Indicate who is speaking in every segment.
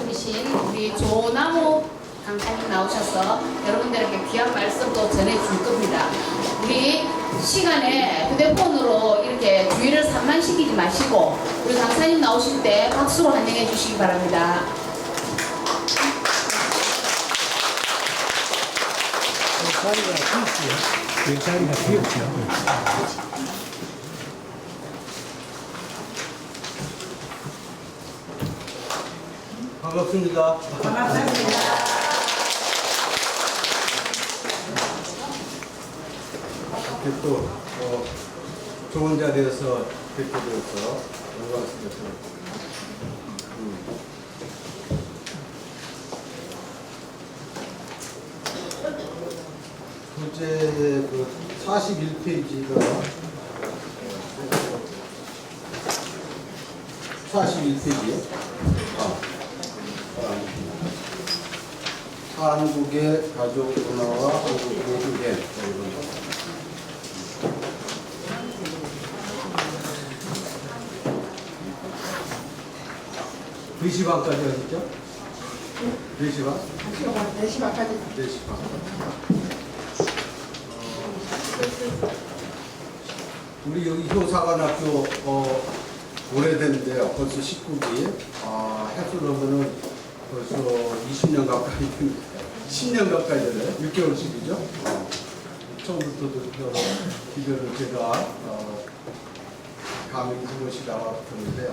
Speaker 1: 말씀이신 우리 조나무 강사님 나오셔서 여러분들에게 귀한 말씀도 전해줄 겁니다. 우리 시간에 휴대폰으로 이렇게 주의를 산만시키지 마시고 우리 강사님 나오실 때 박수로 환영해 주시기 바랍니다.
Speaker 2: 자리가 비었어요. 그 자리가 비었죠.
Speaker 3: 반갑습니다. 이렇게 또 좋은 자리에서 뵙게 되어서 영광스럽습니다. 교재의 그 41페이지가 41페이지 한국의 가족 문화와 한국의 유행 2시 반까지 하셨죠? 4시 반?
Speaker 4: 4시 반까지.
Speaker 3: 4시 반. 우리 여기 효사관학교 오래됐는데요. 벌써 19기. 해수로는 벌써 20년 가까이 됩니다. 10년 가까이 되네. 6개월씩이죠. 처음부터 여러 기별을 제가 감히 그것이 나왔는데요.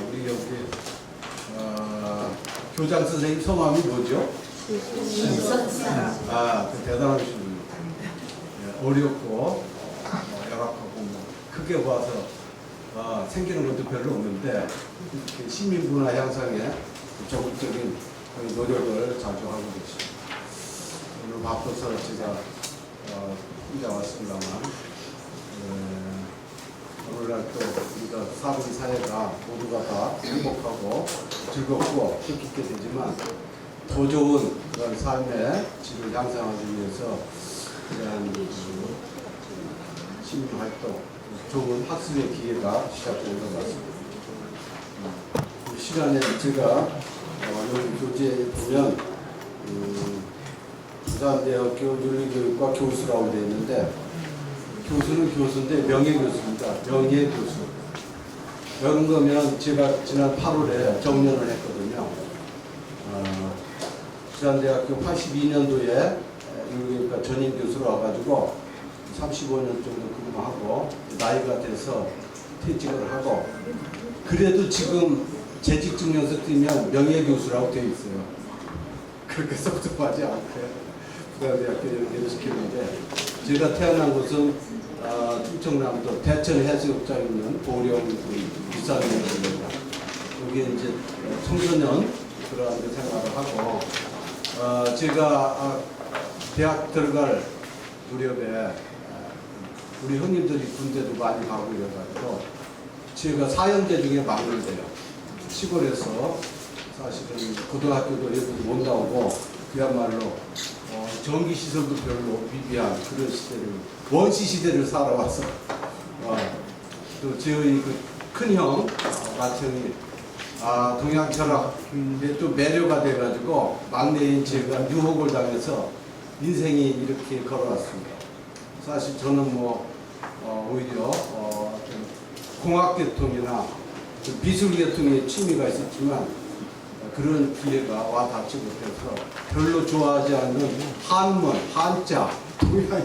Speaker 3: 우리 여기 교장 선생님 성함이 뭐죠? 그 대단하신 분입니다. 어렵고 열악하고 크게 봐서 생기는 것도 별로 없는데 시민문화 향상에 적극적인 노력을 자주 하고 계십니다. 오늘 바빠서 제가 혼자 왔습니다만 오늘날 또 우리가 사는 사회가 모두가 다 행복하고 즐겁고 뜻깊게 되지만 더 좋은 그런 삶의 질을 향상하기 위해서 그런 시민활동, 좋은 학습의 기회가 시작된 것 같습니다. 이 시간에 제가 여기 교재에 보면 부산대학교 윤리교육과 교수라고 되어 있는데 교수는 교수인데 명예교수입니다. 명예교수. 이런 거면 제가 지난 8월에 정년을 했거든요. 부산대학교 82년도에 윤리교육과 전임 교수로 와가지고 35년 정도 근무하고 나이가 돼서 퇴직을 하고 그래도 지금 재직증명서 띄면 명예교수라고 되어 있어요. 그렇게 섭섭하지 않게 부산대학교 연결시켰는데 제가 태어난 곳은 충청남도 대천 해수욕장 있는 보령 부산입니다. 여기에 이제 청소년 그러한 데 생활을 하고 제가 대학 들어갈 무렵에 우리 형님들이 군대도 많이 가고 이래가지고 제가 4형제 중에 막내인데요. 시골에서 사실은 고등학교도 애들이 못 나오고 그야말로 전기시설도 별로 미비한 그런 시대를 원시 시대를 살아와서 또 저희 그 큰형 마청이 동양 철학에 또 매료가 돼가지고 막내인 제가 유혹을 당해서 인생이 이렇게 걸어왔습니다. 사실 저는 오히려 좀 공학계통이나 미술계통에 취미가 있었지만 그런 기회가 와 닿지 못해서 별로 좋아하지 않는 한문, 한자, 동양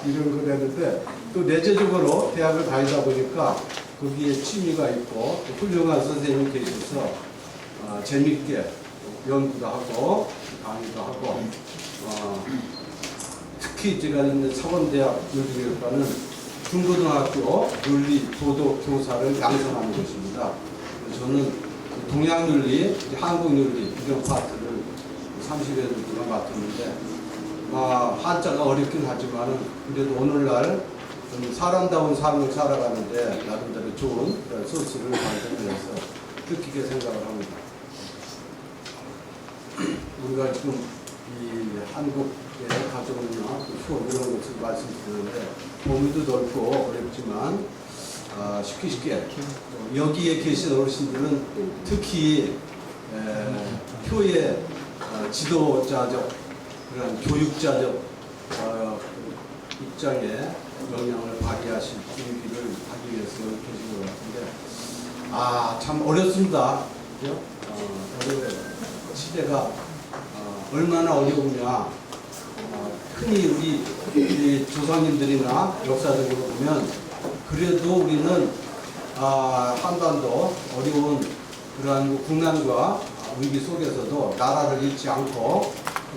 Speaker 3: 이런 걸 했는데 또 내재적으로 대학을 다니다 보니까 거기에 취미가 있고 훌륭한 선생님이 계셔서 재밌게 연구도 하고 강의도 하고 특히 제가 있는 사범대학 윤리교육과는 중고등학교 윤리 도덕 교사를 양성하는 곳입니다. 저는 동양윤리, 한국윤리 이런 파트를 30여 년 동안 맡았는데 한자가 어렵긴 하지만 그래도 오늘날 좀 사람다운 삶을 살아가는데 나름대로 좋은 그런 소스를 만들면서 뜻깊게 생각을 합니다. 우리가 지금 이 한국의 가족문화, 수업 이런 것을 말씀드리는데 범위도 넓고 어렵지만 쉽게 여기에 계신 어르신들은 특히 표의 지도자적 그런 교육자적 입장에 영향을 발휘하실 분위기를 하기 위해서 계신 것 같은데 참 어렵습니다. 그죠? 어려워요. 시대가 얼마나 어려우냐. 흔히 우리 조상님들이나 역사적으로 보면 그래도 우리는 한반도 어려운 그러한 국난과 위기 속에서도 나라를 잃지 않고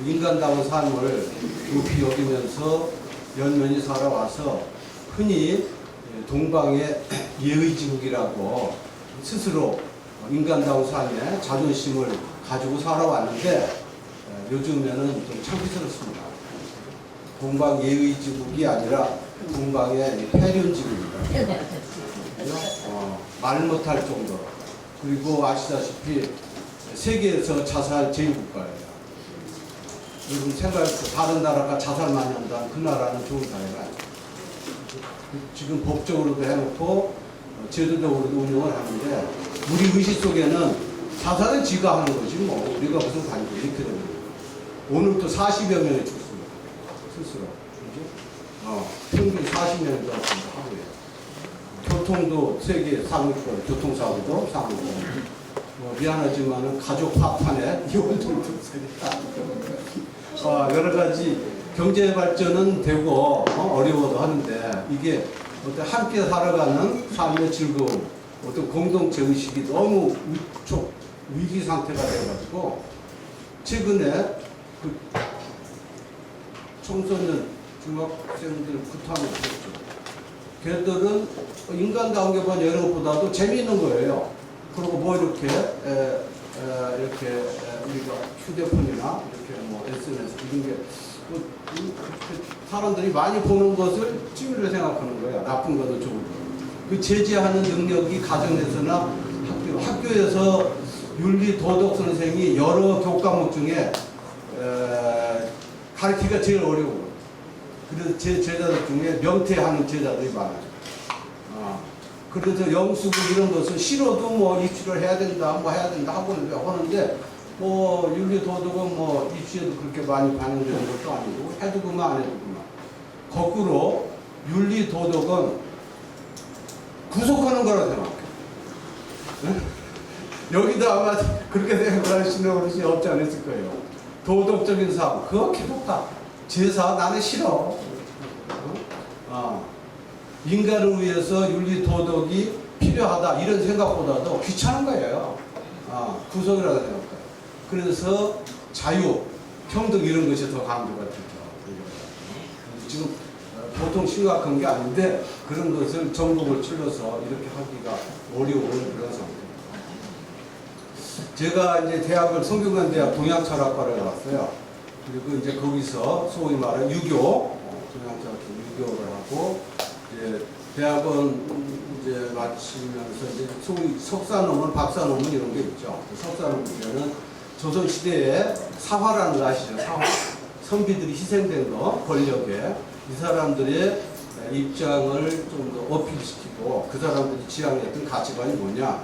Speaker 3: 인간다운 삶을 높이 여기면서 연면히 살아와서 흔히 동방의 예의지국이라고 스스로 인간다운 삶에 자존심을 가지고 살아왔는데 요즘에는 좀 창피스럽습니다. 동방 예의지국이 아니라 동방의 폐륜지국입니다. 말 못할 정도로. 그리고 아시다시피 세계에서 자살 제일국가예요. 여러분 생각해보세요. 다른 나라가 자살 많이 한다. 그 나라는 좋은 나라가 아니에요. 지금 법적으로도 해놓고 제도적으로도 운영을 하는데 우리 의식 속에는 자살은 지가 하는 거지 뭐 우리가 무슨 관계 이렇게 되는 거예요. 오늘 또 40여 명이 죽습니다. 스스로. 그죠? 평균 40명이 죽습니다. 하루에. 교통도 세계 상위권, 교통사고도 상위권. 미안하지만은 가족 화판에 이혼도 여러 가지 경제 발전은 되고 어려워도 하는데 이게 어떤 함께 살아가는 삶의 즐거움, 어떤 공동체 의식이 너무 위기 상태가 돼가지고 최근에 그 청소년 중학생들 구타를 했죠. 걔들은 인간다운 게 뭐냐 이런 것보다도 재미있는 거예요. 그리고 뭐 이렇게 우리가 휴대폰이나 이렇게 뭐 SNS 이런 게 사람들이 많이 보는 것을 취미로 생각하는 거예요. 나쁜 것도 좋은 거. 그 제재하는 능력이 가정에서나 학교에서 윤리 도덕 선생이 여러 교과목 중에 가르치기가 제일 어려워요. 그래서 제 제자들 중에 명퇴하는 제자들이 많아요. 그래서 영수고 이런 것을 싫어도 뭐 입시를 해야 된다, 뭐 해야 된다 하는데 뭐 윤리 도덕은 뭐 입시에도 그렇게 많이 반영되는 것도 아니고 해도 그만 안 해도 그만. 거꾸로 윤리 도덕은 구속하는 거라 생각해요. 여기도 아마 그렇게 생각하시는 어르신이 없지 않았을 거예요. 도덕적인 삶, 그거 괴롭다. 제사 나는 싫어. 인간을 위해서 윤리 도덕이 필요하다 이런 생각보다도 귀찮은 거예요. 구속이라고 생각해요. 그래서 자유, 평등 이런 것이 더 강조가 되죠. 지금 보통 심각한 게 아닌데 그런 것을 전국을 찔러서 이렇게 하기가 어려운 그런 상태입니다. 제가 이제 대학을 성균관대학 동양철학과를 나왔어요. 그리고 이제 거기서 소위 말하는 유교, 동양철학 유교를 하고 이제 대학원 이제 마치면서 이제 소위 석사 논문, 박사 논문 이런 게 있죠. 석사 논문에는 조선 시대에 사화라는 거 아시죠? 사화. 선비들이 희생된 거, 권력에 이 사람들의 입장을 좀 더 어필시키고 그 사람들이 지향했던 가치관이 뭐냐.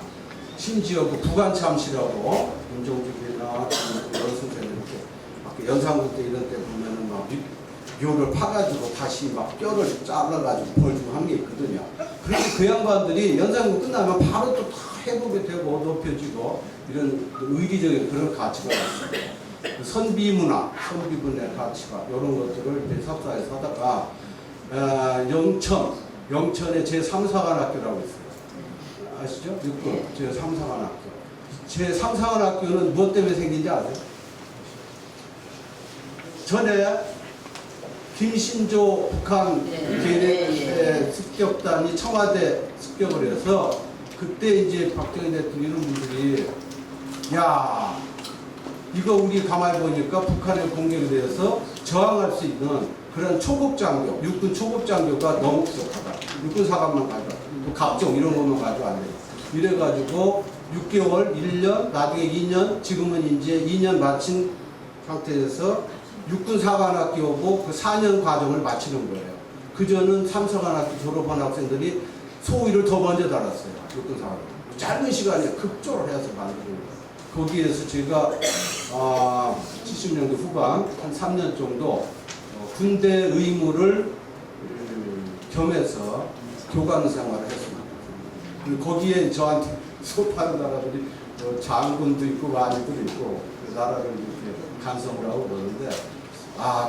Speaker 3: 심지어 그 부관참시라고 임종직이나 연선생 이렇게 연상국 때 이런 때 보면은 막 묘를 파가지고 다시 막 뼈를 잘라가지고 벌주고 한 게 있거든요. 그런데 그 양반들이 연상국 끝나면 바로 또 다 회복이 되고 높여지고 이런 의리적인 그런 가치가 있어요. 선비문화, 선비군의 가치가 이런 것들을 이제 석사에서 하다가 영천에 제3사관학교라고 있어요. 아시죠? 육군 제3사관학교. 제3사관학교는 무엇 때문에 생긴지 아세요? 전에 김신조 북한 습격단이 청와대 습격을 해서 그때 이제 박정희 대통령 이런 분들이 야 이거 우리 가만히 보니까 북한의 공격에 대해서 저항할 수 있는 그런 초급장교, 육군 초급장교가 너무 부족하다. 육군 사관만 가져, 또 갑종 이런 것만 가지고 안 돼요. 이래가지고 6개월, 1년, 나중에 2년, 지금은 이제 2년 마친 상태에서 육군 사관학교고 그 4년 과정을 마치는 거예요. 그전은 3사관학교 졸업한 학생들이 소위를 더 먼저 달았어요. 육군 사관학교. 짧은 시간에 급조를 해서 만드는 거예요. 거기에서 제가 70년대 후반 한 3년 정도 군대 의무를 겸해서 교관 생활을 했습니다. 그리고 거기에 저한테 수업하는 나라들이 장군도 있고 많이들 있고 그 나라를 이렇게 간섭을 하고 그러는데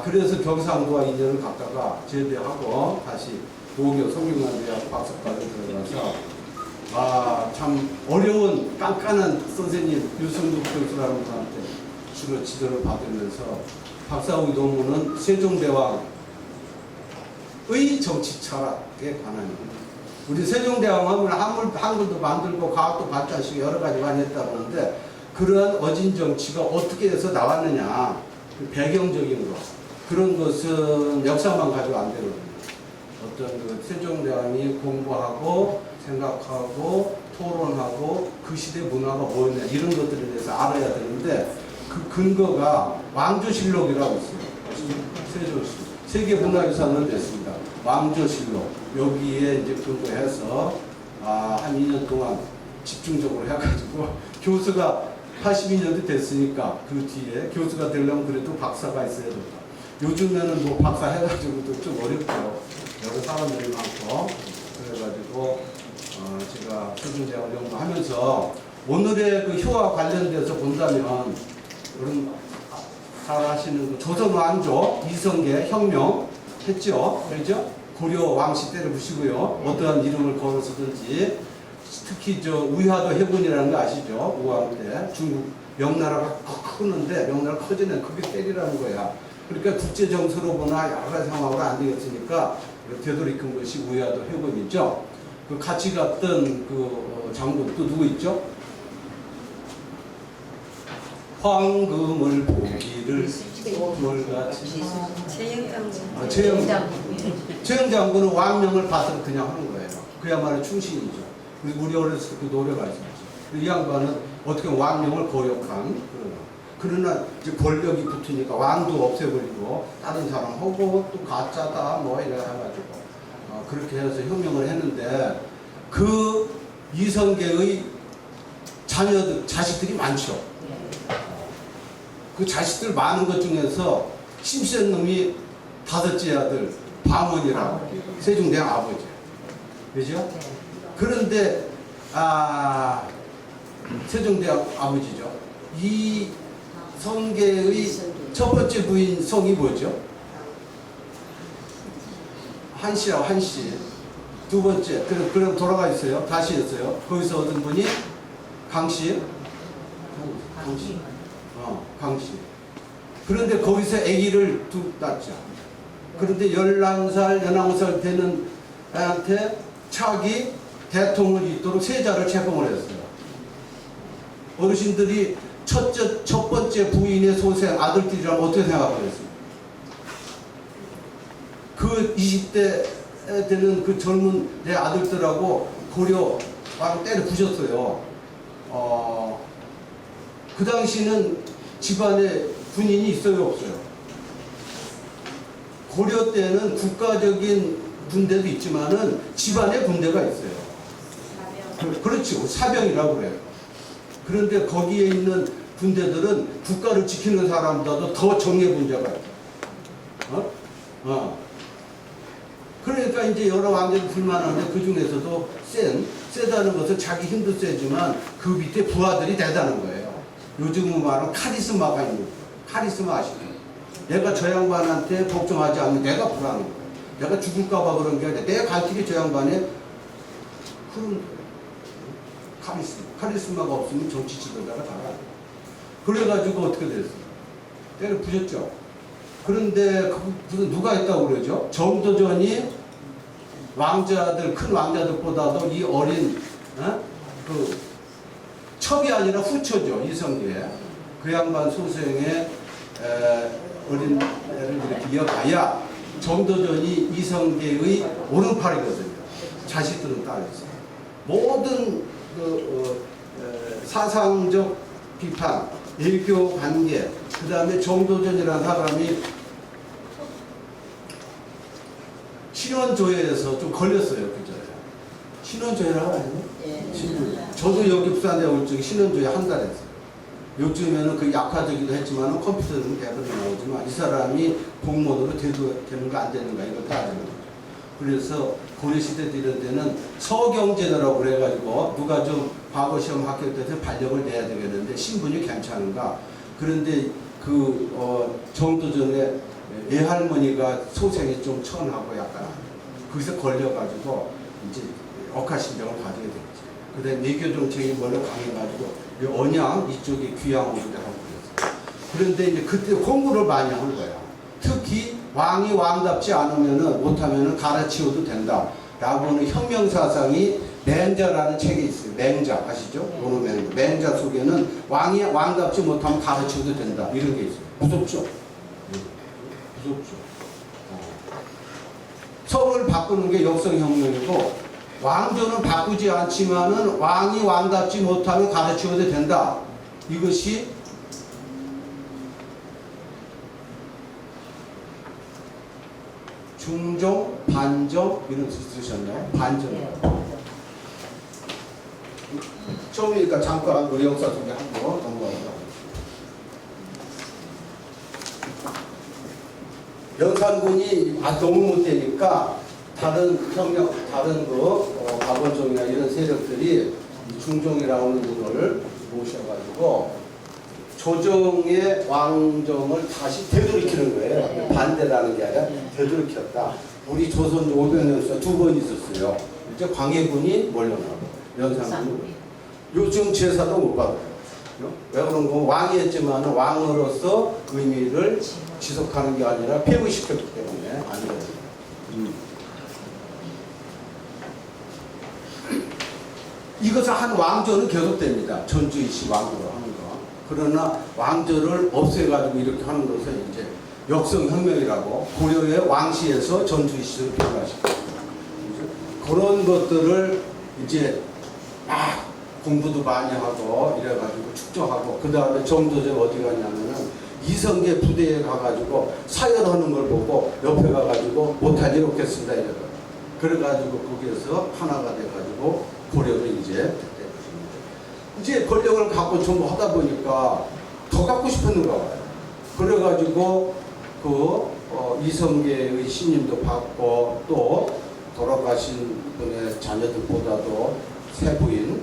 Speaker 3: 그래서 경상도와 인연을 갖다가 제대하고 다시 고교 성균관대학 박사과를 들어가서 참 어려운 깐깐한 선생님 유승국 교수라는 분한테 주로 지도를 받으면서 박사학위 논문은 세종대왕의 정치 철학에 관한 우리 세종대왕 하면 한글도 만들고 과학도 발전시키고 여러 가지 많이 했다고 하는데 그러한 어진 정치가 어떻게 해서 나왔느냐 그 배경적인 것 그런 것은 역사만 가지고 안 되거든요. 어떤 그 세종대왕이 공부하고 생각하고 토론하고 그 시대 문화가 뭐였냐 이런 것들에 대해서 알아야 되는데 그 근거가 왕조실록이라고 있어요. 세종실 세계문화유산으로 됐습니다. 왕조실록 여기에 이제 근거해서 한 2년 동안 집중적으로 해가지고 교수가 82년도 됐으니까 그 뒤에 교수가 되려면 그래도 박사가 있어야 된다. 요즘에는 뭐 박사 해가지고도 좀 어렵죠. 여러 사람들이 많고 그래가지고 제가 세종대왕을 연구하면서 오늘의 그 효와 관련돼서 본다면 여러분 잘 아시는 그 조선 왕조 이성계 혁명 했죠. 그렇죠? 고려 왕씨 때를 부시고요. 어떠한 이름을 걸어서든지 특히 저 우화도 해군이라는 거 아시죠? 우왕 때 중국 명나라가 크는데 명나라 커지는 그게 때리라는 거야. 그러니까 국제 정서로 보나 여러 가지 상황으로 안 되겠으니까 되돌이킨 것이 우화도 해군이죠. 그 같이 갔던 그 장군 또 누구 있죠? 황금을 보기를 뭘같이 최영 장군은 왕명을 받아서 그냥 하는 거예요. 그야말로 충신이죠. 그리고 우리 어렸을 때 그 노래가 있었죠. 이 양반은 어떻게 왕명을 거역한 그러나 이제 권력이 붙으니까 왕도 없애버리고 다른 사람하고 또 가짜다 뭐 이래 해가지고 그렇게 해서 혁명을 했는데 그 이성계의 자식들이 많죠. 그 자식들 많은 것 중에서 심센 놈이 다섯째 아들 방언이라고 세종대왕 아버지 그죠? 그런데 세종대왕 아버지죠. 이 성계의 첫 번째 부인 성이 뭐죠? 한씨라고 한씨. 두 번째 그럼 돌아가 있어요. 다시 했어요. 거기서 얻은 분이 강씨. 강씨. 그런데 거기서 아기를 낳죠. 그런데 11살, 19살 되는 애한테 차기 대통령이 있도록 세자를 책봉을 했어요. 어르신들이 첫 번째 부인의 소생 아들들이라면 어떻게 생각하겠어요? 그 20대 되는 그 젊은 내 아들들하고 고려 왕 때려 부셨어요. 그 당시는 집안에 군인이 있어요, 없어요? 고려 때는 국가적인 군대도 있지만은 집안에 군대가 있어요. 그렇죠. 사병이라고 그래요. 그런데 거기에 있는 군대들은 국가를 지키는 사람보다도 더 정예 분자가 있어요. 그러니까 이제 여러 왕들이 불만하는데 그 중에서도 세다는 것은 자기 힘도 세지만 그 밑에 부하들이 대단한 거예요. 요즘은 말하면 카리스마가 있는 거예요. 카리스마 아시죠? 내가 저 양반한테 걱정하지 않으면 내가 불안한 거예요. 내가 죽을까봐 그런 게 아니라 내 갈 길이 저 양반의 흐름 카리스마가 없으면 정치 지도자가 달아요. 그래가지고 어떻게 됐어요? 때려 부셨죠. 그런데 누가 있다고 그러죠? 정도전이 왕자들 큰 왕자들보다도 이 어린 그 첩이 아니라 후처죠. 이성계 그 양반 소생의 어린 애를 이렇게 이어가야 정도전이 이성계의 오른팔이거든요. 자식들은 딸이었어요. 모든 사상적 비판, 일교 관계, 그 다음에 정도전이라는 사람이 신원조회에서 좀 걸렸어요. 그죠? 신원조회라고 하죠? 예. 저도 여기 부산에 올 적에 신원조회 한 달 했어요. 요즘에는 그 약화되기도 했지만 컴퓨터는 대부분 나오지만 이 사람이 공무원으로 돼도 되는가 안 되는가 이걸 따지는 거죠. 그래서 고려시대 때 이런 때는 서경제도라고 그래가지고 누가 좀 과거 시험 합격돼서 발령을 내야 되겠는데 신분이 괜찮은가. 그런데 정도 전에 애할머니가 소생이 좀 천하고 약간 거기서 걸려가지고 이제 억하심정을 가지게 됐지. 그다음에 외교 정책이 뭘로 강해가지고 언양 이쪽에 귀향 오기도 하고 그랬어요. 그런데 이제 그때 공부를 많이 한 거야. 특히 왕이 왕답지 않으면은 못하면은 갈아치워도 된다. 라고는 혁명 사상이 맹자라는 책이 있어요. 맹자 아시죠? 오노 맹자. 맹자 속에는 왕이 왕답지 못하면 갈아치워도 된다. 이런 게 있어요. 무섭죠? 무섭죠. 서울을 바꾸는 게 역성혁명이고 왕조는 바꾸지 않지만은 왕이 왕답지 못하면 가르치어도 된다. 이것이 중종, 반정 이런 뜻 쓰셨나요? 반정. 처음이니까 잠깐 우리 역사 속에 한번 넘어가자. 연산군이 너무 못되니까 다른 혁명, 다른 박원종이나 이런 세력들이 중종이라고 하는 분을 모셔가지고 조정의 왕정을 다시 되돌이키는 거예요. 반대라는 게 아니라 되돌이켰다. 우리 조선 500년 두 번 있었어요. 이제 광해군이 몰려나고 연산군이 요즘 제사도 못 받아요. 왜 그런 거? 왕이 했지만 왕으로서 의미를 지속하는 게 아니라 폐부시켰기 때문에 안 돼요. 이것은 한 왕조는 계속됩니다. 전주이시 왕조로 하는 거. 그러나 왕조를 없애가지고 이렇게 하는 것은 이제 역성혁명이라고 고려의 왕시에서 전주이시로 변화시켰어요. 그런 것들을 이제 막 공부도 많이 하고 이래가지고 축적하고 그 다음에 정조제 어디 갔냐면은 이성계 부대에 가가지고 사열하는 걸 보고 옆에 가가지고 못할 일 없겠습니다 이래가 그래가지고 거기에서 하나가 돼가지고 고려를 이제 권력을 갖고 전부 하다 보니까 더 갖고 싶었는가 봐요. 그래가지고 이성계의 신임도 받고 또 돌아가신 분의 자녀들보다도 세 부인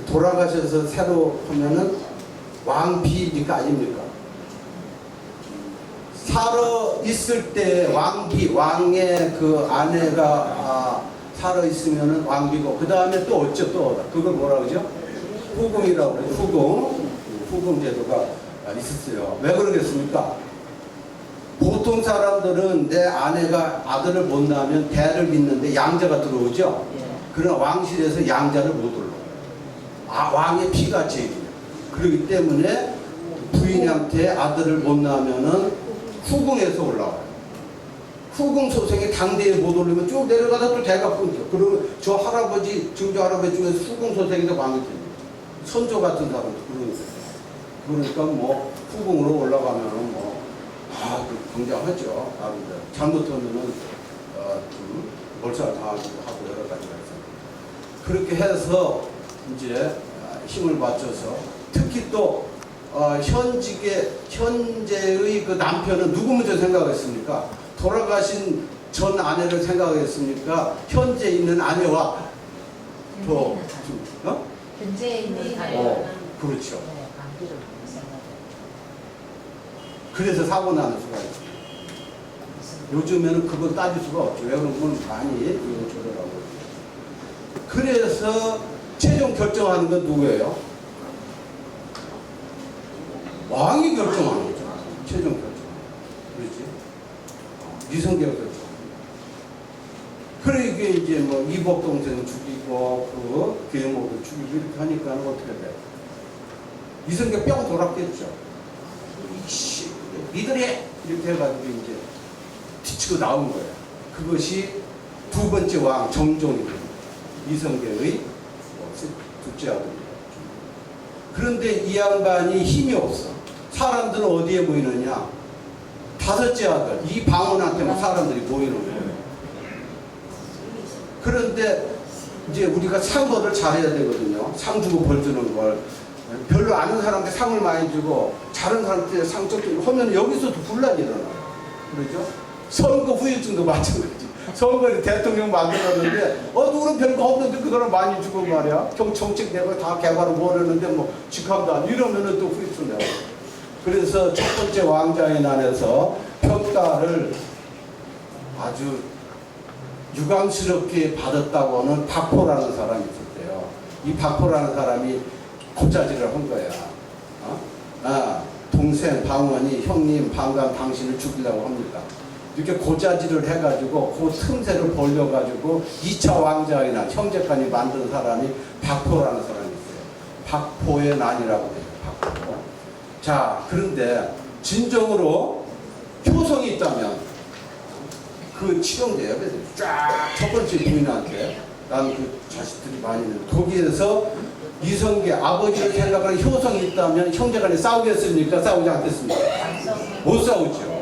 Speaker 3: 돌아가셔서 새로 하면은 왕비니까 아닙니까? 살아 있을 때 왕의 그 아내가 살아 있으면은 왕비고 그 다음에 또 어쩌 또 그걸 뭐라 그러죠? 후궁이라고 그래요. 후궁 제도가 있었어요. 왜 그러겠습니까? 보통 사람들은 내 아내가 아들을 못 낳으면 대를 잇는데 양자가 들어오죠. 그러나 왕실에서 양자를 못 올라. 왕의 피가 제일이에요. 그렇기 때문에 부인한테 아들을 못 낳으면은 후궁에서 올라와요. 후궁 소생이 당대에 못 오르면 쭉 내려가다 또 대가 끊겨. 그러면 저 할아버지, 증조 할아버지 중에서 후궁 소생이 더 많이 됩니다. 선조 같은 사람도 그러니까 뭐 후궁으로 올라가면은 굉장하죠. 나름대로. 잘못하면은 좀 몰살당하기도 하고 여러 가지가 있어요. 그렇게 해서 이제 힘을 맞춰서 특히 또 현재의 그 남편은 누구 먼저 생각했습니까? 돌아가신 전 아내를 생각했습니까? 현재 있는 아내와 더
Speaker 4: 현재 있는
Speaker 3: 그렇죠. 그래서 사고 나는 수가 있어요. 요즘에는 그걸 따질 수가 없죠. 왜 그러면 많이 조절하고. 그래서 최종 결정하는 건 누구예요? 왕이 결정하는 거죠. 최종 결정. 그렇지? 이성계가 결정. 그래 이게 이제 뭐 이복 동생 죽이고 계몽도 죽이고 이렇게 하니까 어떻게 돼? 이성계 뿅 돌았겠죠. 이씨, 니들이 이렇게 해가지고 이제 뒤치고 나온 거예요. 그것이 두 번째 왕 정종입니다. 이성계의 둘째 아들입니다. 그런데 이 양반이 힘이 없어. 사람들은 어디에 모이느냐? 다섯째 아들, 이 방언한테만 사람들이 모이는 거예요. 그런데 이제 우리가 상거를 잘해야 되거든요. 상 주고 벌 주는 걸. 별로 아는 사람한테 상을 많이 주고 잘하는 사람한테 상적 주고 하면 여기서도 분란이 일어나요. 그렇죠? 선거 후유증도 마찬가지. 선거에 대통령 만들었는데 누구는 별거 없는데 그 사람 많이 주고 말이야. 정책 내고 다 개발을 못했는데 뭐 직함도 안 이러면은 또 후유증 나요. 그래서 첫 번째 왕자의 난에서 평가를 아주 유감스럽게 받았다고는 박포라는 사람이 있었대요. 이 박포라는 사람이 고자질을 한 거야. 동생 방원이 형님 방관 당신을 죽이려고 합니다. 이렇게 고자질을 해가지고 그 틈새를 벌려가지고 2차 왕자의 난 형제간이 만든 사람이 박포라는 사람이 있어요. 박포의 난이라고 해요. 박포. 자, 그런데 진정으로 효성이 있다면 그 치경돼요. 그래서 쫙 첫 번째 부인한테 난 그 자식들이 많이 있는데 거기에서 이성계 아버지를 생각하는 효성이 있다면 형제간에 싸우겠습니까? 싸우지 않겠습니까? 못 싸우죠.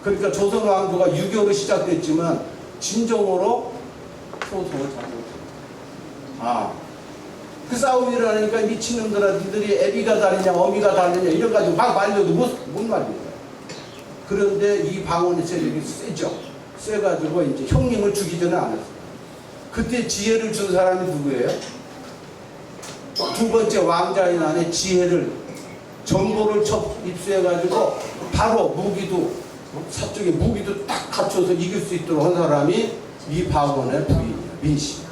Speaker 3: 그러니까 조선 왕조가 유교로 시작됐지만 진정으로 효성을 잘 못해요. 그 싸움이 일어나니까 미친놈들아 니들이 애비가 다르냐 어미가 다르냐 이런 가지고 막 말려도 못 말려요. 그런데 이 방언의 세력이 세죠. 세가지고 이제 형님을 죽이지 않았어요. 그때 지혜를 준 사람이 누구예요? 두 번째 왕자의 난에 지혜를 정보를 입수해가지고 바로 무기도 사쪽에 무기도 딱 갖춰서 이길 수 있도록 한 사람이 이 방언의 부인이에요. 민씨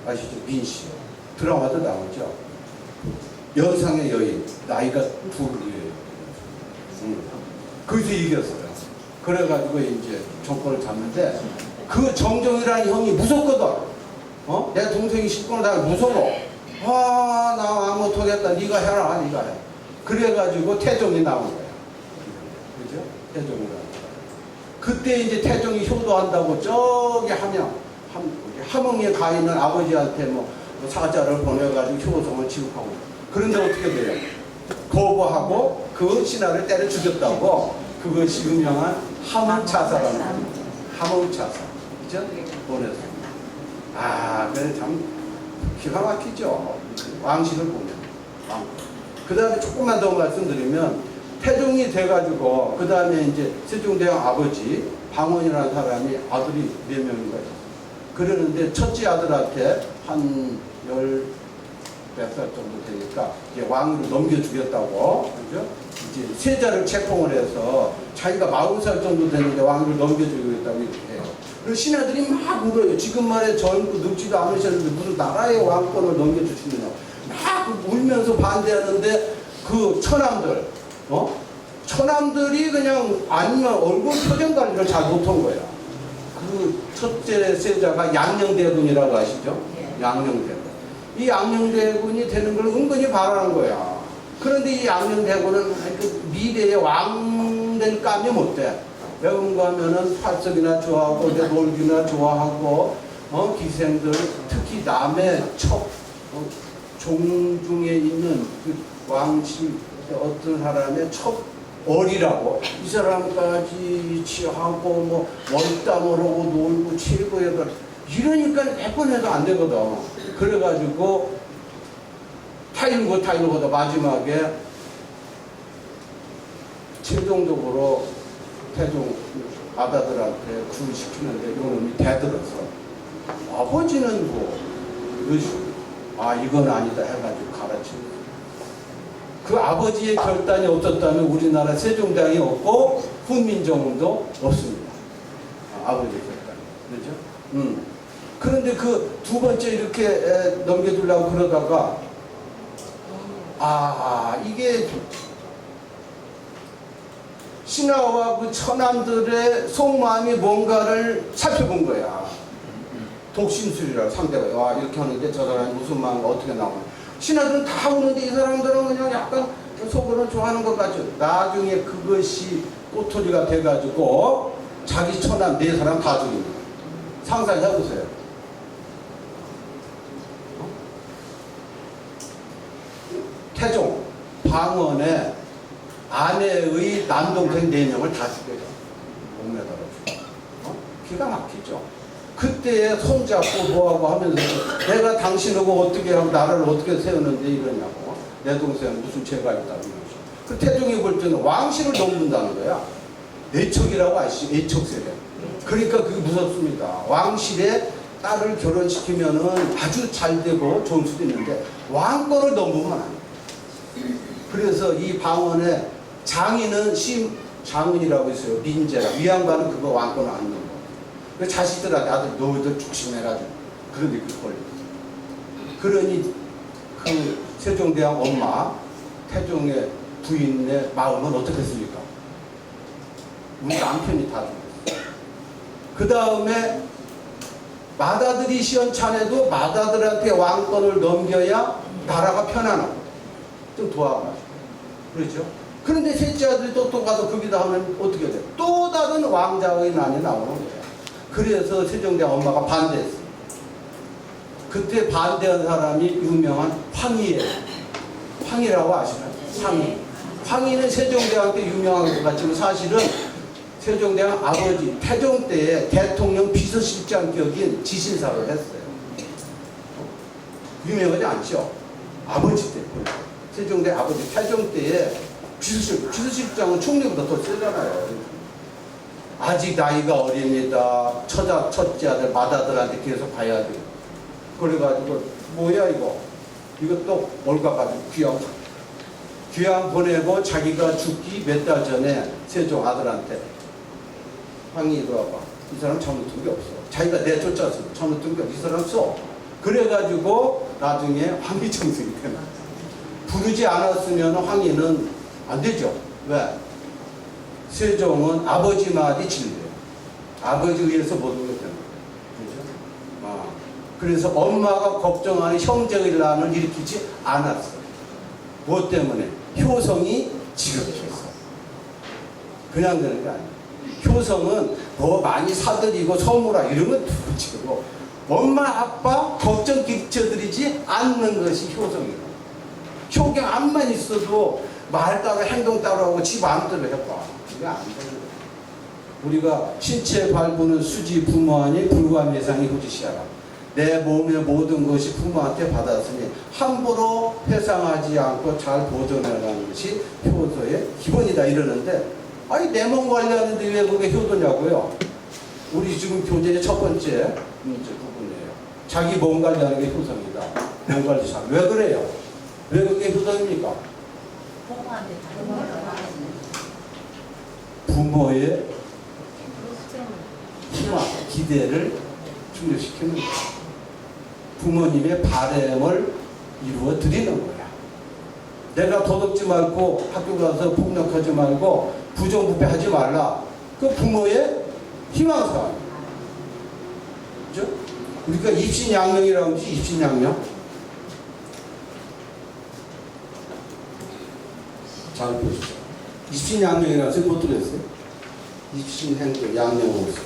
Speaker 3: 아시죠? 민씨 드라마도 나오죠. 연상의 여인 나이가 둘이에요. 거기서 이겼어요. 그래가지고 이제 정권을 잡는데 그 정정이라는 형이 무섭거든. 내 동생이 식권을 다 무서워. 나 아무 못하겠다. 네가 해라. 네가 해. 그래가지고 태종이 나온 거야. 그죠? 태종이라는 거야. 그때 이제 태종이 효도한다고 저기 함흥에 가 있는 아버지한테 뭐 사자를 보내가지고 효성을 지급하고. 그런데 어떻게 돼요? 거부하고 그 신하를 때려 죽였다고. 그것이 유명한 함흥차사라는 겁니다. 함흥차사. 그죠? 보내서. 그래 참 기가 막히죠. 왕실을 보면. 그 다음에 조금만 더 말씀드리면 태종이 돼가지고 그 다음에 이제 세종대왕 아버지 방원이라는 사람이 아들이 4명인 거예요. 그러는데 첫째 아들한테 한 10몇 살 정도 되니까 이제 왕으로 넘겨주겠다고, 그죠? 이제 세자를 책봉을 해서 자기가 40살 정도 되는데 왕으로 넘겨주겠다고 이렇게 해요. 그래서 신하들이 막 울어요. 지금 말에 젊고 늙지도 않으셨는데 무슨 나라의 왕권을 넘겨주시느냐. 막 울면서 반대하는데 그 처남들, 처남들이 그냥 아니면 얼굴 표정 관리를 잘 못한 거야. 그 첫째 세자가 양녕대군이라고 아시죠? 양녕대군. 이 양녕대군이 되는 걸 은근히 바라는 거야. 그런데 이 양녕대군은 미래의 왕 될 감이 못 돼. 왜 그런가 하면은 팔석이나 좋아하고 놀기나 좋아하고 기생들 특히 남의 종중에 있는 그 왕실 어떤 사람의 어리라고 이 사람까지 취하고 뭐 월담을 하고 놀고 최고의 이러니까 몇 번 해도 안 되거든. 그래가지고 타일고 하다 마지막에 최종적으로 태종 아다들한테 구시키는데 이놈이 대들었어. 아버지는 뭐 이건 아니다 해가지고 가르치고 그 아버지의 결단이 없었다면 우리나라 세종대왕이 없고 훈민정음도 없습니다. 아버지의 결단. 그렇죠? 그런데 그 두 번째 이렇게 넘겨주려고 그러다가 이게 신하와 그 처남들의 속마음이 뭔가를 살펴본 거야. 독심술이라 상대가 이렇게 하는데 저 사람이 무슨 마음 어떻게 나오나. 신하들은 다 오는데 이 사람들은 그냥 약간 속으로는 좋아하는 것 같죠. 나중에 그것이 꼬투리가 돼가지고 자기 처남 4사람 다 죽입니다. 상상해보세요. 태종 방언의 아내의 남동생 4명을 다 죽여요. 목매달아 죽여. 기가 막히죠. 그때 손잡고 뭐하고 하면서 내가 당신하고 어떻게 하고 나라를 어떻게 세우는데 이러냐고. 내 동생 무슨 죄가 있다는 거죠. 그 태종이 볼 때는 왕실을 넘는다는 거야. 애척이라고 아시죠? 애척세력. 그러니까 그게 무섭습니다. 왕실에 딸을 결혼시키면은 아주 잘 되고 좋을 수도 있는데 왕권을 넘으면 안 돼. 그래서 이 방언에 장인은 장은이라고 있어요. 민재라. 위안관은 그거 왕권을 안 넘어. 그 자식들한테 아들 너희들 조심해라. 그런데 그 걸려. 그러니 그 세종대왕 엄마 태종의 부인의 마음은 어떻겠습니까? 우리 남편이 다 죽었어요. 그 다음에 맏아들이 시원찮아도 맏아들한테 왕권을 넘겨야 나라가 편안하고 좀 도와가지고 그렇죠? 그런데 셋째 아들이 또 가서 거기다 하면 어떻게 돼? 또 다른 왕자의 난이 나오는 거야. 그래서 세종대왕 엄마가 반대했어요. 그때 반대한 사람이 유명한 황희예요. 황희라고 아시나요? 황희. 황희는 세종대왕 때 유명한 것 같지만 사실은 세종대왕 아버지 태종 때에 대통령 비서실장 격인 지신사를 했어요. 유명하지 않죠? 아버지 때. 세종대 아버지 태종 때에 비서실장은 총리보다 더 세잖아요. 아직 나이가 어립니다. 첫째 아들 맏아들한테 계속 가야 돼요. 그래가지고 뭐야 이거 또 올가가지고 귀양 보내고 자기가 죽기 몇 달 전에 세종 아들한테 황희 이리 와봐. 이 사람 잘못한 게 없어. 자기가 내쫓았어. 잘못한 게 없어. 이 사람 써. 그래가지고 나중에 황희 정승이 되나. 부르지 않았으면 황희는 안 되죠. 왜? 세종은 아버지 말이 진리예요. 아버지 의해서 모든 게 되는 거예요. 그래서 엄마가 걱정하는 형제의 난을 일으키지 않았어요. 무엇 때문에? 효성이 지극했어. 그냥 되는 게 아니에요. 효성은 더 많이 사드리고 선물아 이런 건 두고치고 엄마 아빠 걱정 끼쳐드리지 않는 것이 효성이에요. 효경 암만 있어도 말 따로 행동 따로 하고 지 마음대로 해봐. 그게 안 되는 거예요. 우리가 신체 발부는 수지 부모하니 불과매상이 후지시하라. 내 몸의 모든 것이 부모한테 받았으니 함부로 회상하지 않고 잘 보존해가는 것이 효도의 기본이다 이러는데 아니 내 몸 관리하는데 왜 그게 효도냐고요. 우리 지금 교재의 첫 번째 문제 부분이에요. 자기 몸 관리하는 게 효성이다. 몸 관리 잘. 왜 그래요? 왜 그게 효성입니까? 부모의 희망, 기대를 충족시키는 거예요. 부모님의 바램을 이루어 드리는 거야. 내가 도둑지 말고 학교 가서 폭력하지 말고 부정부패하지 말라. 그 부모의 희망사항. 그죠? 우리가 입신양명이라고 하지, 입신양명. 잘 보시죠. 입신양명이라고 해서 못 들었어요? 입신행동, 양명으로서.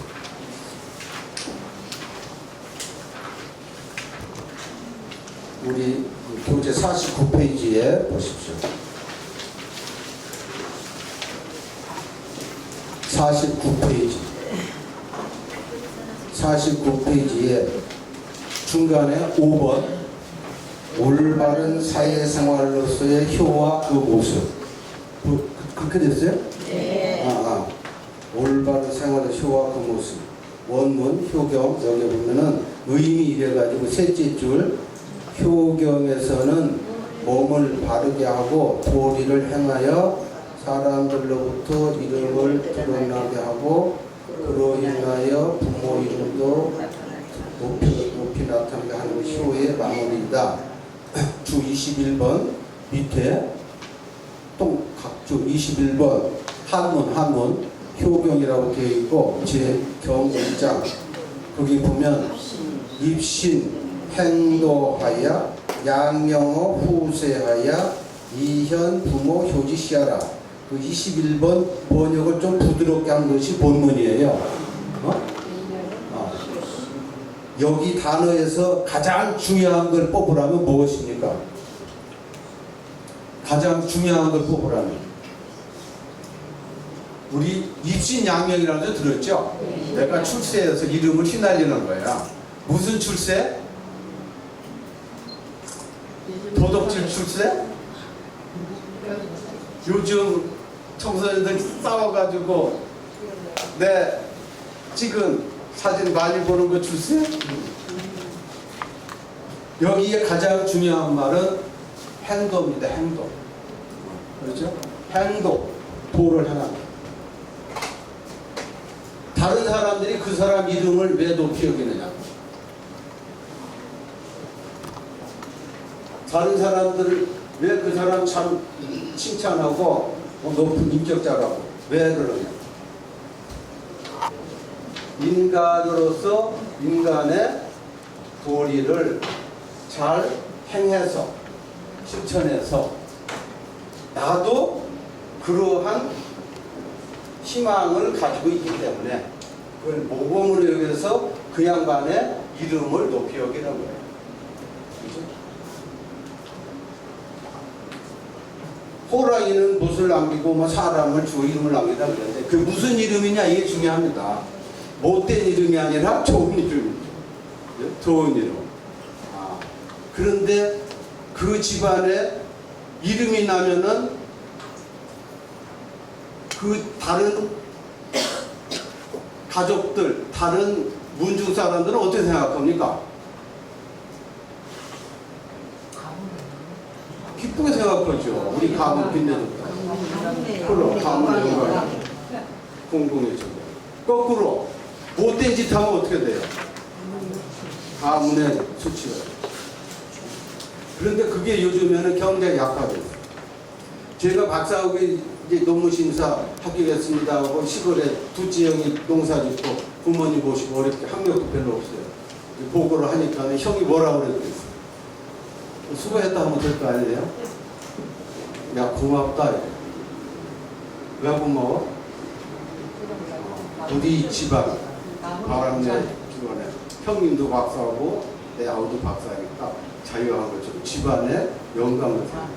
Speaker 3: 우리 교재 49페이지에 보십시오. 49페이지에 중간에 5번 올바른 사회생활로서의 효와 그 모습. 그렇게 됐어요? 네. 올바른 생활의 효와 그 모습. 원문, 효경, 여기 보면은 의미 이래가지고 셋째 줄 효경에서는 몸을 바르게 하고 도리를 행하여 사람들로부터 이름을 드러나게 하고 그로 인하여 부모 이름도 높이 나타나게 하는 것이 효의 마무리이다. 주 21번 밑에 또 각주 21번 한문 효경이라고 되어 있고 제-경 1장 거기 보면 입신 행도하여 양명어 후세하여 이현 부모 효지시하라. 그 21번 번역을 좀 부드럽게 한 것이 본문이에요. 여기 단어에서 가장 중요한 걸 뽑으라면 무엇입니까? 가장 중요한 걸 뽑으라면 우리 입신양명이라는 데 들었죠? 내가 출세해서 이름을 휘날리는 거야. 무슨 출세? 도덕질 출세? 요즘 청소년들 싸워가지고 내 찍은 사진 많이 보는 거 주세요. 여기에 가장 중요한 말은 행동입니다. 행동. 그렇죠? 행동. 도를 행하는. 다른 사람들이 그 사람 이름을 왜 높이 여기느냐. 다른 사람들을 왜 그 사람 참 칭찬하고 높은 인격자라고 왜 그러냐. 인간으로서 인간의 도리를 잘 행해서 실천해서 나도 그러한 희망을 가지고 있기 때문에 그걸 모범으로 여겨서 그 양반의 이름을 높이 여기는 거예요. 그렇죠? 호랑이는 못을 남기고 뭐 사람을 주어 이름을 남기다 그러는데 그 무슨 이름이냐 이게 중요합니다. 못된 이름이 아니라 좋은 이름이죠. 좋은 이름. 그런데 그 집안에 이름이 나면은 그 다른 가족들, 다른 문중 사람들은 어떻게 생각합니까? 기쁘게 생각하죠. 우리 가문 빛내줬다. 그럼 가문의 영광이 공공해져. 거꾸로 못된 짓 하면 어떻게 돼요? 가문의 수치가. 그런데 그게 요즘에는 경제가 약화돼요. 제가 박사하고 이제 논문심사 합격했습니다 하고 시골에 둘째 형이 농사 짓고 부모님 모시고 어렵게 학력도 별로 없어요. 보고를 하니까 형이 뭐라고 그랬어요? 수고했다 하면 될 거 아니에요? 야 고맙다. 왜 고마워? 우리 집안 바람내 주변에 형님도 박사하고 내 아우도 박사니까 자유한 것처럼 집안에 영감을 줍니다.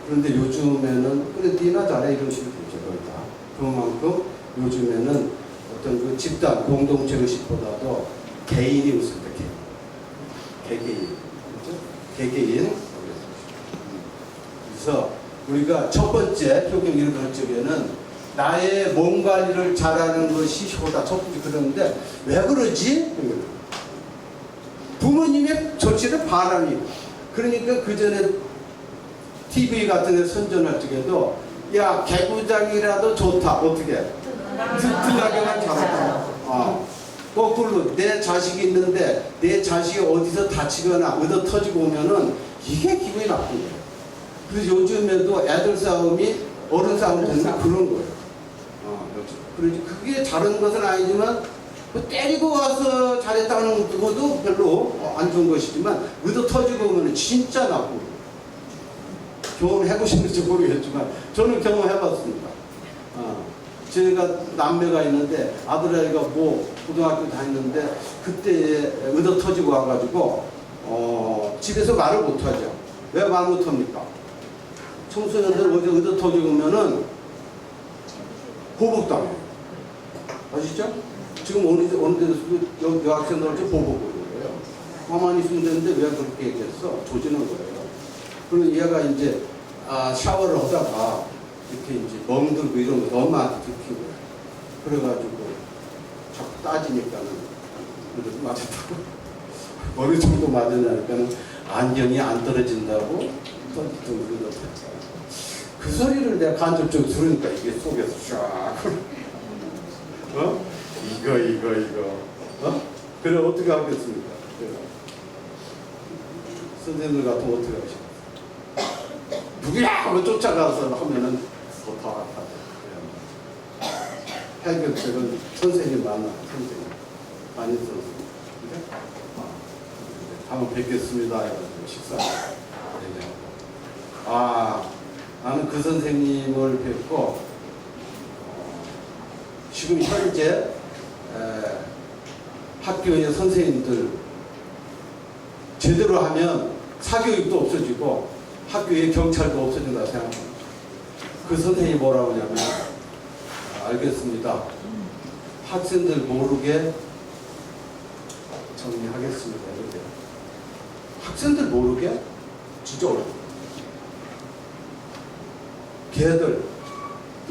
Speaker 3: 그런데 요즘에는 그래 니나 잘해 이런 식으로 되죠. 거의 다. 그만큼 요즘에는 어떤 그 집단 공동체 의식보다도 개인이 웃습니다. 개개인. 그렇죠? 개개인. 그래서 우리가 첫 번째 효경 이런 쪽에는 나의 몸 관리를 잘하는 것이 효다. 첫 번째 그러는데 왜 그러지? 부모님의 조치를 반합니다. 그러니까 그 전에 TV 같은 데 선전할 적에도 야 개구장이라도 좋다. 어떻게? 튼튼하게만 잘한다. 거꾸로 내 자식이 있는데 내 자식이 어디서 다치거나 얻어 터지고 오면은 이게 기분이 나쁜 거예요. 그래서 요즘에도 애들 싸움이 어른 싸움 되는 그런 거예요. 그렇죠. 그게 다른 것은 아니지만 때리고 와서 잘했다는 것도 별로 안 좋은 것이지만 얻어 터지고 오면 진짜 나쁘고. 경험해보시는지 모르겠지만 저는 경험해봤습니다. 제가 남매가 있는데 아들아이가 뭐 고등학교 다녔는데 그때 얻어 터지고 와가지고 집에서 말을 못하죠. 왜 말 못합니까? 청소년들 어디 얻어 터지고 오면은 보복당해요. 아시죠? 지금 어느 데서도 여학생들한테 보복을 해요. 가만히 있으면 되는데 왜 그렇게 얘기했어? 조지는 거예요. 그리고 얘가 이제 샤워를 하다가 이렇게 이제 멍들고 이런 거 엄마한테 들킨 거예요. 그래가지고 자꾸 따지니까는 그래도 맞았다고. 어느 정도 맞으냐니까는 안경이 안 떨어진다고 그러더라고요. 그 소리를 내가 간접적으로 들으니까 이게 속에서 쫙 이거 그래 어떻게 하겠습니까? 선생님들 같으면 어떻게 하시겠어요? 누구야 하고 쫓아가서 하면은 더 아파요. 해결책은 선생님 만나 선생님 담임 선생님 한번 뵙겠습니다 해가지고 식사 얘기하고 나는 그 선생님을 뵙고 지금 현재 학교의 선생님들 제대로 하면 사교육도 없어지고 학교에 경찰도 없어진다 생각합니다. 그 선생님이 뭐라고 하냐면 알겠습니다. 학생들 모르게 정리하겠습니다. 이렇게. 학생들 모르게? 진짜 어려워요. 걔들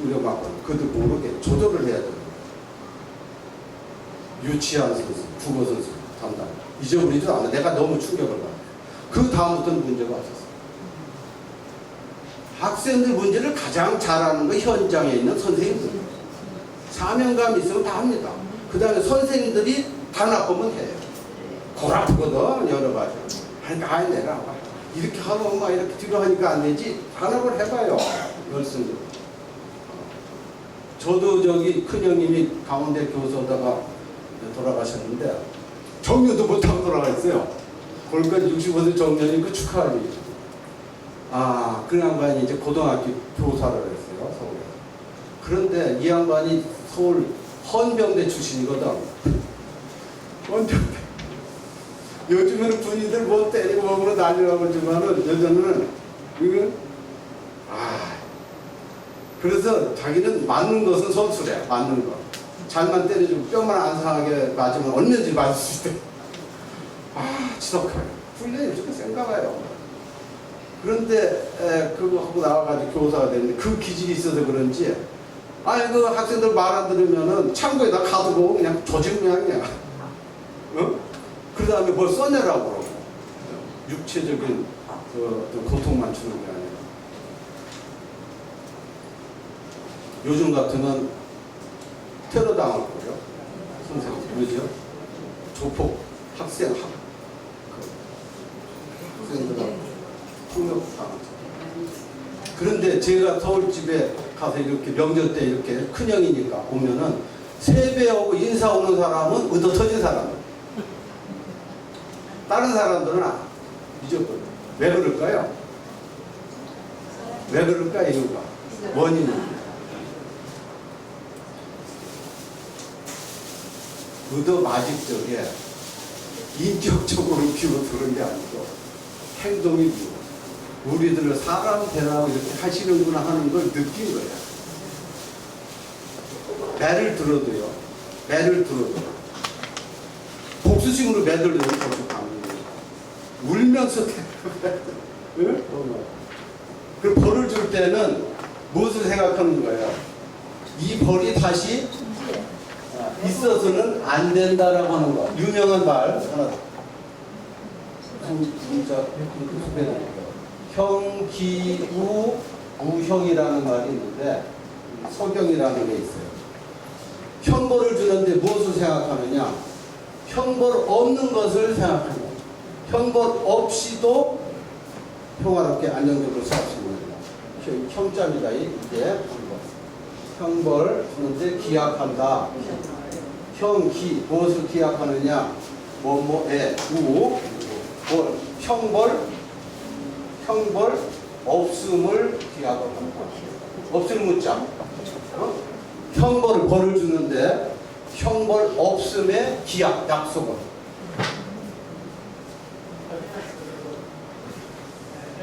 Speaker 3: 우리가 막 그들 모르게 조절을 해야 돼요. 유치한 선수, 국어 선수 담당 잊어버리지도 않아. 내가 너무 충격을 받아. 그 다음부터는 문제가 없었어. 학생들 문제를 가장 잘하는 거 현장에 있는 선생님들. 사명감이 있으면 다 합니다. 그 다음에 선생님들이 다 나쁘면 해요. 골아프거든 여러 가지. 그러니까 아이 내가 이렇게 하고 엄마 이렇게 뒤로 하니까 안 되지. 단합을 해봐요. 열심히. 저도 저기 큰형님이 강원대 교수하다가 돌아가셨는데 정년도 못하고 돌아가셨어요. 거기까지 65세 정년이니까 축하하니. 아, 그 양반이 이제 고등학교 교사를 했어요, 서울에. 그런데 이 양반이 서울 헌병대 출신이거든. 헌병대. 요즘에는 군인들 뭐 때리고 먹으러 난리나고 지만은 예전에는 이거 그래서 자기는 맞는 것은 선수래. 맞는 거. 잘만 때려주고 뼈만 안 상하게 맞으면 얼마든지 맞을 수 있대. 지독하게. 훈련이 무조건 생각해요. 그런데 그거 하고 나와가지고 교사가 됐는데 그 기질이 있어서 그런지 그 학생들 말 안 들으면은 창고에다 가두고 그냥 조직 모양이야. 어? 그 다음에 뭘 써내라고 그러고 육체적인 고통만 주는 게 아니라 요즘 같으면 테러 당할 거예요. 선생님 그러죠? 조폭 학생들하고 폭력 당하죠. 그런데 제가 서울집에 가서 이렇게 명절 때 이렇게 큰형이니까 오면은 세배하고 인사 오는 사람은 의도 터진 사람은 다른 사람들은 잊어버려. 왜 그럴까요? 왜 그럴까? 이유가 원인은 의도 마직적에 인격적으로 비워서 그런 게 아니고 행동이 비워. 우리들을 사람 대라고 이렇게 하시는구나 하는 걸 느낀 거야. 매를 들어도요. 매를 들어도 복수심으로 매들리는 것도 강해요. 울면서 응? 그 벌을 줄 때는 무엇을 생각하는 거예요? 이 벌이 다시 있어서는 안 된다라고 하는 거. 유명한 말 하나. 형기우 우형이라는 말이 있는데 서경이라는 게 있어요. 형벌을 주는데 무엇을 생각하느냐? 형벌 없는 것을 생각하는 거예요. 형벌 없이도 평화롭게 안정적으로 살 수 있는 거예요. 형자입니다. 이게 형벌 주는데 기약한다. 형기 무엇을 기약하느냐? 뭐뭐에 우 벌 형벌 없음을 기약을 한다. 없음을 묻자. 형벌을 벌을 주는데 형벌 없음의 기약 약속은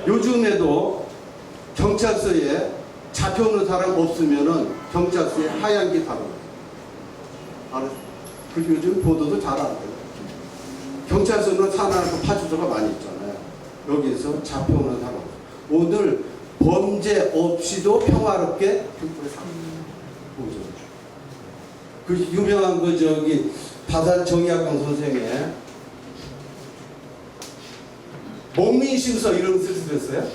Speaker 3: 요즘에도 경찰서에 잡혀오는 사람 없으면은 경찰서에 하얀 게 다뤄요. 알았어? 그 요즘 보도도 잘 안 돼요. 경찰서는 산하고 파출소가 많이 있잖아요. 여기에서 잡혀오는 사람. 오늘 범죄 없이도 평화롭게 그 유명한 그 저기 다산 정의학당 선생의 목민심서 이런 쓰셨어요?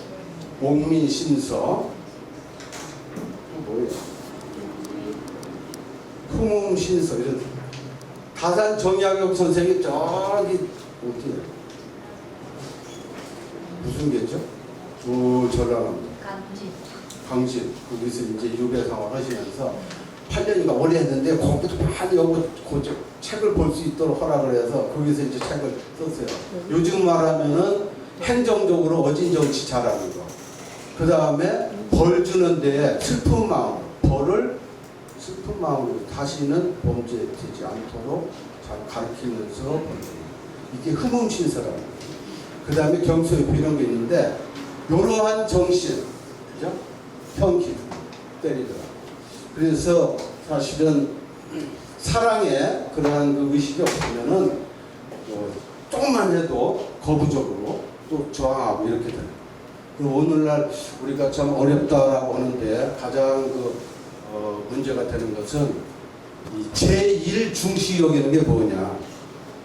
Speaker 3: 목민심서 뭐예요? 품음신서 이런 다산 정의학당 선생이 저기 어디에 무슨 게죠? 전라남도 강진 거기서 이제 유배 생활 하시면서 8년인가 오래 했는데 거기도 많이 오고 책을 볼 수 있도록 허락을 해서 거기서 이제 책을 썼어요. 요즘 말하면은 행정적으로 어진 정치 잘하는 거. 그 다음에 벌 주는 데에 슬픈 마음, 벌을 슬픈 마음으로 다시는 범죄되지 않도록 잘 가르치면서 이게 흠음신서라는 거예요. 그 다음에 경소협 이런 게 있는데 이러한 정신, 그죠? 형기 때리더라. 그래서 사실은 사랑에 그러한 그 의식이 없으면은 조금만 해도 거부적으로 또 저항하고 이렇게 돼요. 오늘날 우리가 참 어렵다라고 하는데 가장 문제가 되는 것은 이 제1 중시 여기는 게 뭐냐?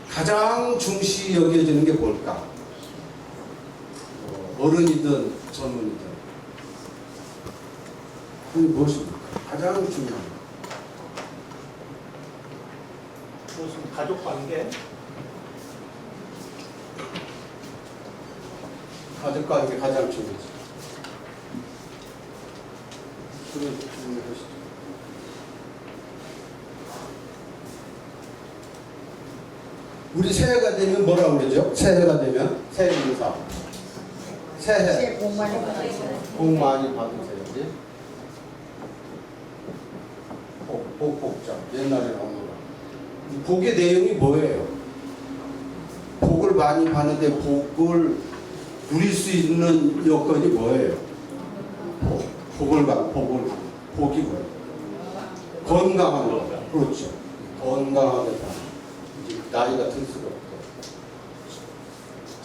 Speaker 3: 가장 중시 여겨지는 게 뭘까? 어른이든 젊은이든 그게 무엇입니까? 가장 중요한 거.
Speaker 2: 무슨 가족 관계?
Speaker 3: 가족과 함께 가장 중요하죠. 그런 질문하시죠. 우리 새해가 되면 뭐라고 그러죠? 새해가 되면 새해 인사. 새해
Speaker 4: 복 많이 받으세요.
Speaker 3: 복 많이 받으세요지. 복자 옛날에 나온 거라. 복의 내용이 뭐예요? 복을 많이 받는데 복을 누릴 수 있는 여건이 뭐예요? 복이 뭐예요? 건강한 거. 그렇죠. 건강하게 이제 나이가 들수록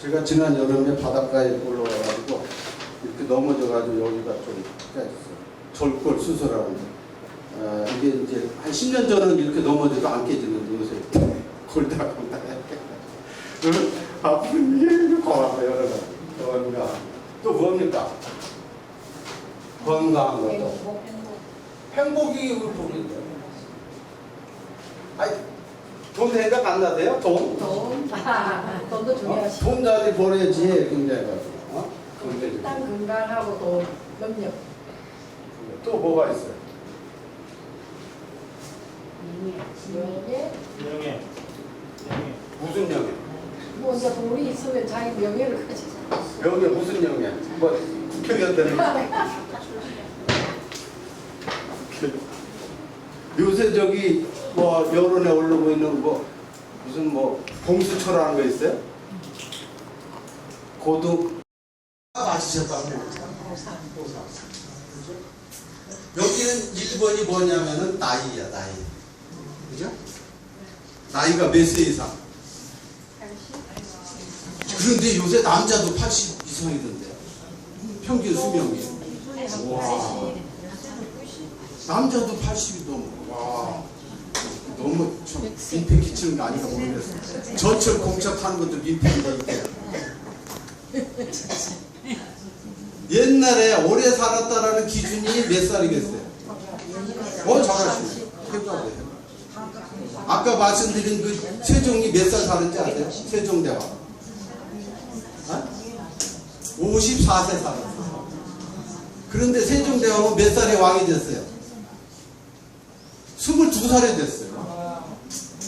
Speaker 3: 제가 지난 여름에 바닷가에 올라와가지고 이렇게 넘어져가지고 여기가 좀 깨졌어요. 절골 수술하는데 이게 이제 한 10년 전은 이렇게 넘어져도 안 깨지는데 요새 골다가 앞으로 이게 고맙다 여러 가지. 건강. 또 뭡니까? 건강한 것도. 행복이 우리 복인데. 아니, 돈 생각 안 나세요? 돈?
Speaker 4: 돈도 중요하시.
Speaker 3: 돈 잘 벌어야지 굉장히 가지고.
Speaker 4: 일단 건강하고 또 능력.
Speaker 3: 또 뭐가 있어요?
Speaker 4: 명예.
Speaker 2: 명예.
Speaker 3: 무슨 영예?
Speaker 4: 뭐 이제 돈이 있으면 자기 명예를 가지잖아.
Speaker 3: 명예 무슨 영예? 뭐 국회의원 되는 거? 요새 저기 뭐 여론에 오르고 있는 뭐 무슨 뭐 공수처라는 거 있어요? 고등 맞으셨다고. 여기는 1번이 뭐냐면은 나이야, 나이. 그죠? 나이가 몇 세 이상? 그런데 요새 남자도 80 이상이던데요. 평균 수명이. 와. 남자도 80이 넘어. 와. 너무 좀 민폐 끼치는 거 아닌가 모르겠어요. 전철 공차하는 것도 민폐인데 이게. 옛날에 오래 살았다라는 기준이 몇 살이겠어요? 잘하시네. 해봐요. 아까 말씀드린 그 세종이 몇 살 살았는지 아세요? 세종대왕. 54세 살았어요. 그런데 세종대왕은 몇 살에 왕이 됐어요? 22살에 됐어요.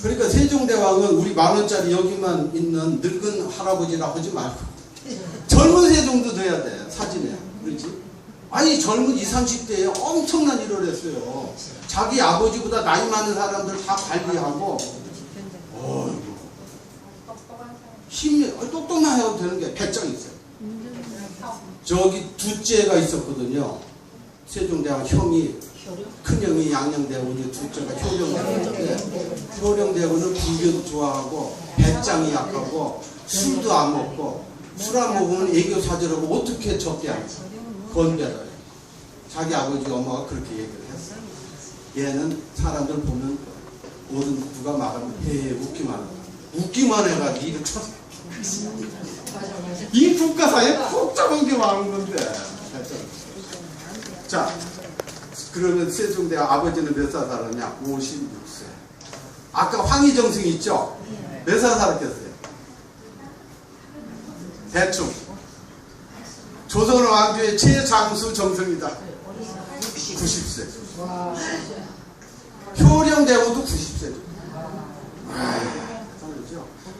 Speaker 3: 그러니까 세종대왕은 우리 10,000원짜리 여기만 있는 늙은 할아버지라 하지 말고 젊은 세종도 돼야 돼. 사진에. 그렇지? 아니 젊은 20, 30대에 엄청난 일을 했어요. 자기 아버지보다 나이 많은 사람들 다 관리하고 힘이 똑똑만 해도 되는 게 배짱 있어요. 저기 둘째가 있었거든요. 세종대왕 형이 큰형이 양녕대군이 둘째가 효령대군인데 효령대군은 불교도 좋아하고 배짱이 약하고 술도 안 먹고 술 안 먹으면 애교 사절하고 어떻게 적게 하지? 건배다. 자기 아버지 엄마가 그렇게 얘기를 했어요. 얘는 사람들 보면 어른 누가 말하면 웃기만 한다. 웃기만 해가지고 일을 쳤어. 이 국가사에 복잡한 게 많은 건데. 자, 그러면 세종대왕 아버지는 몇 살 살았냐? 56세. 아까 황희정승 있죠? 몇 살 살았겠어요? 대충. 조선 왕조의 최장수 정승이다. 90세. 효령대왕도 90세죠.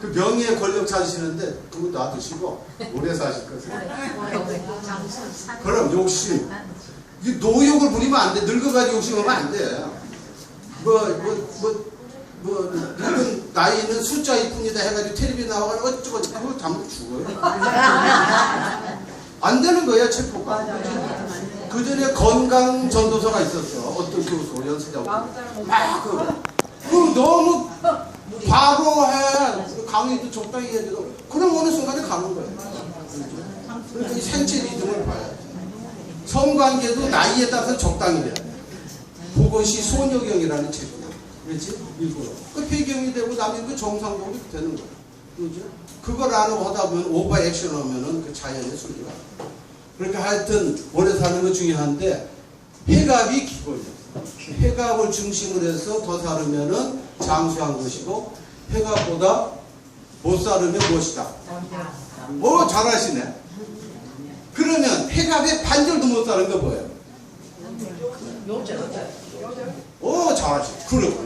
Speaker 3: 그 명예의 권력 찾으시는데 그거 놔두시고 오래 사실 거세요. 그럼 욕심. 노욕을 부리면 안 돼. 늙어가지고 욕심하면 안 돼. 늙은 나이는 숫자일 뿐이다 해가지고 텔레비 나와가지고 어쩌고 그거 잘못 죽어요. 안 되는 거야, 체포가. 그 전에 건강 전도서가 있었어. 어떤 교수, 연세자고. 그 너무 바로 해. 강의도 적당히 해도 그럼 어느 순간에 가는 거예요. 그러니까 이 생체 리듬을 봐야 돼. 성관계도 나이에 따라서 적당히 돼야 돼. 그것이 소녀경이라는 책이야. 그렇지? 일부러. 그 폐경이 되고 나면 그 정상적으로 되는 거야. 그렇죠? 그걸 안 하다 보면 오버 액션 하면은 그 자연의 순리가. 그러니까 하여튼 오래 사는 거 중요한데 해갑이 기본이야. 해갑을 중심으로 해서 더 사르면은 장수한 것이고 해갑보다 못 사르면 무엇이다. 오, 잘하시네. 그러면 해갑의 반절도 못 사는 거 뭐예요? 오, 잘하시. 그래.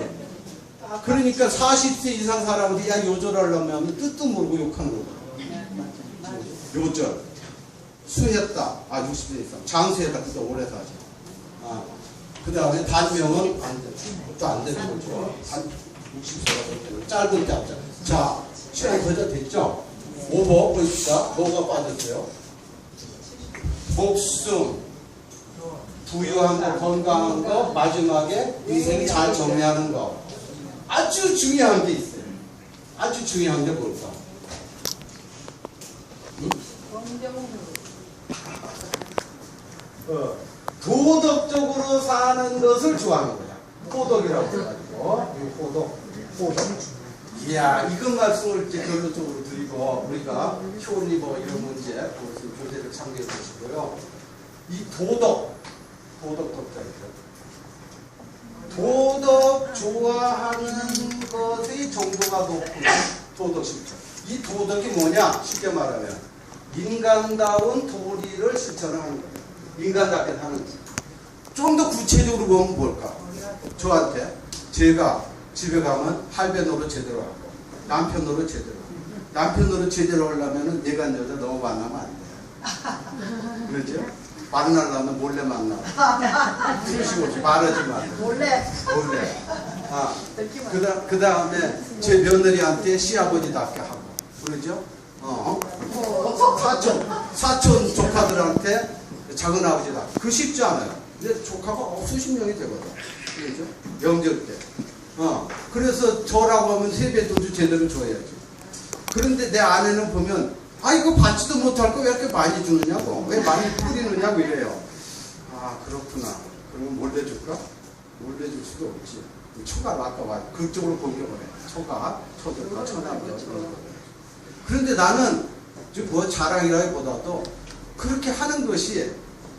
Speaker 3: 그러니까 40세 이상 사람한테 야 요절하려면 뜻도 모르고 욕하는 거야. 요절. 수했다. 60세 이상. 장수했다. 그때 오래 사지. 그 다음에 단명은 안 돼. 또 안 되는 거죠. 한 60세가 되면 짧은 때 앞자. 자, 시간이 거의 다 됐죠? 5번 보십시다. 뭐가 빠졌어요? 목숨, 부유한 거, 건강한 거, 마지막에 인생이 잘 정리하는 거. 아주 중요한 게 있어요. 아주 중요한 게 뭘까? 도덕적으로 사는 것을 좋아하는 거야. 도덕이라고 해가지고. 도덕. 이야, 이건 말씀을 이제 결론적으로 드리고, 우리가 효리 뭐 이런 문제, 그것을 교재를 참고해 보시고요. 이 도덕 덕자이죠. 도덕 좋아하는 것의 정도가 높은 도덕 실천. 이 도덕이 뭐냐? 쉽게 말하면 인간다운 도리를 실천하는 거예요. 인간답게 사는 거예요. 좀 더 구체적으로 보면 뭘까? 저한테 제가 집에 가면 할배 노릇 제대로 하고 남편 노릇 제대로 하고 남편 노릇 제대로 하려면 내가 여자 너무 만나면 안 돼요. 그렇죠? 만나려면 몰래 만나. 숨쉬고 말하지 마. 몰래. 그 다음에 제 며느리한테 시아버지답게 하고. 그러죠? 사촌 조카들한테 작은아버지다. 그 쉽지 않아요. 근데 조카가 수십 명이 되거든. 그렇죠? 명절 때. 그래서 저라고 하면 세뱃돈도 제대로 줘야지. 그런데 내 아내는 보면 이거 받지도 못할 거 왜 이렇게 많이 주느냐고, 왜 많이 뿌리느냐고 이래요. 그렇구나. 그러면 몰래 줄까? 몰래 줄 수도 없지. 초가를 아까 말 그쪽으로 공격을 해. 초가, 초들과 처남이야. 그런데 나는 뭐 자랑이라기보다도 그렇게 하는 것이